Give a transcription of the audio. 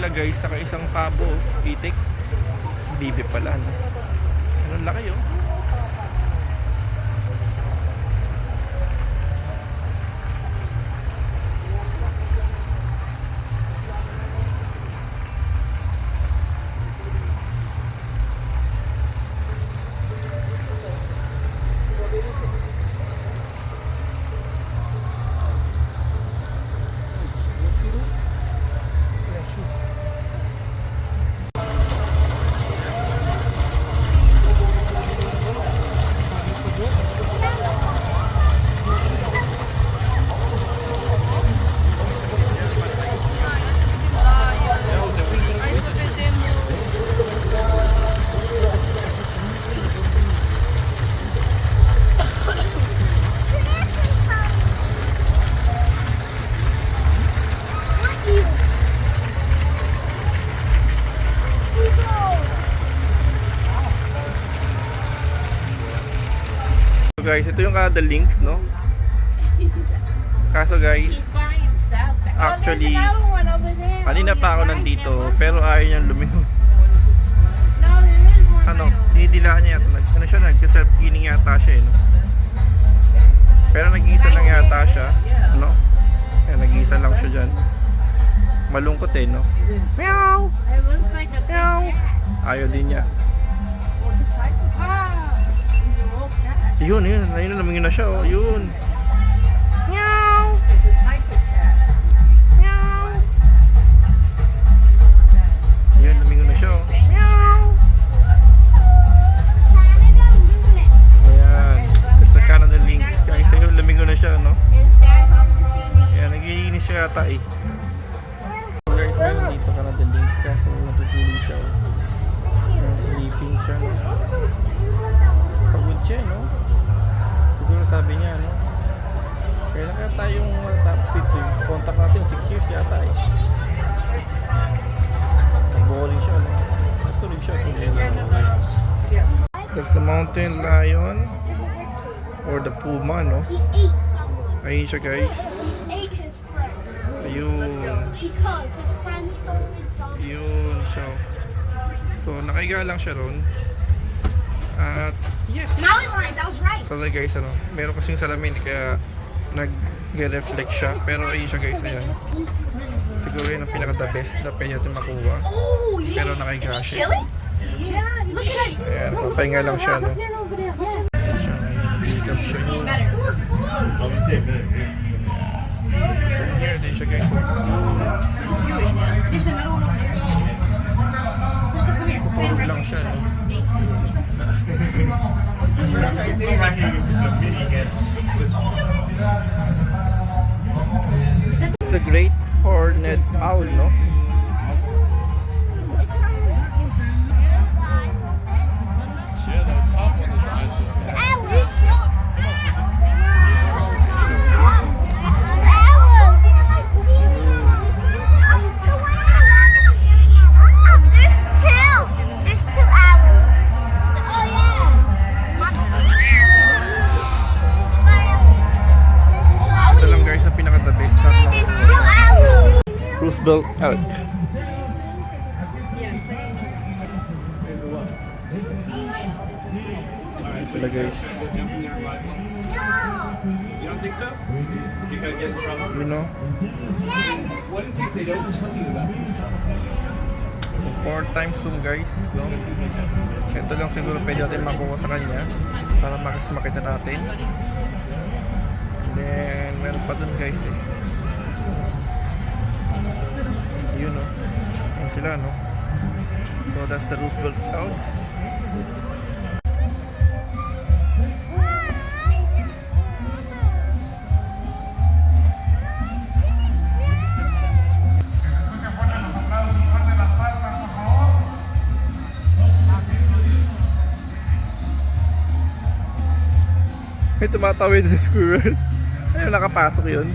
nila guys, saka isang pabo, itik. Bibi pala, no? Anong laki, oh. So guys, ito yung the links, no? Kaso guys, actually, kanina pa ako nandito, pero ayaw niyang lumingon. Ano, dinidilaan niya yata. Ano siya, nag-self-cleaning yata siya, no? Pero nag-iisa lang yata siya, no? Ayan, nag-iisa lang siya dyan. Malungkot eh, no? Meow! Meow! Ayaw din niya. Yun, lumingin na siya, oh. Yun. Meow! Meow! Yun, lumingin na siya, oh. Meow! Ayan. It's the Canada Lynx. Guys, yun, lumingin na siya, no? Ayan, nag-iinis siya yata, eh. Guys, meron dito Canada Lynx kasi natutulog siya, oh. Sleeping siya, no? Pagod siya, no? Siguro sabi niya, no? Kailan kaya tayong matapos ito? Contact natin 6 years yata, eh. Boring siya, no? Natulog siya. That's the mountain lion or the puma, no? He ate someone. Ayun siya, guys. He ate his friend. Ayun. Because his friend stole his dog. Yun siya. So, nakahiga lang siya ron. At, yes. Mountain lions, I was right. So guys, ano, meron kasing salamin kaya nag-reflect siya. Pero ayun siya guys, ayan. Siguro yun ang pinaka-the best na pwede natin makuha. Oh, yeah. Pero nakahiga Is he siya. chilling? Yeah. Look at it. Ayan, papahinga lang siya, no? Siya, nag-hikap siya. See it better. Here, din siya guys. There's another one over there. Mr. Come here. Stand Tulog right lang siya, no? It's the great horned owl, no? Ito lang guys, ang pinaka-the best na Roosevelt elk. Ayan sila guys. You don't think so? You could get in trouble. You know? What are the things they don't tell you about? So 4 times zoom guys, no? Ito lang siguro pwede natin makuha sa kanya para makita natin. And then meron pa dun guys, eh. Yun, no? Yan sila, no? So that's the Roosevelt elk. May tumatawid sa squirrel. Ayun, nakapasok yun.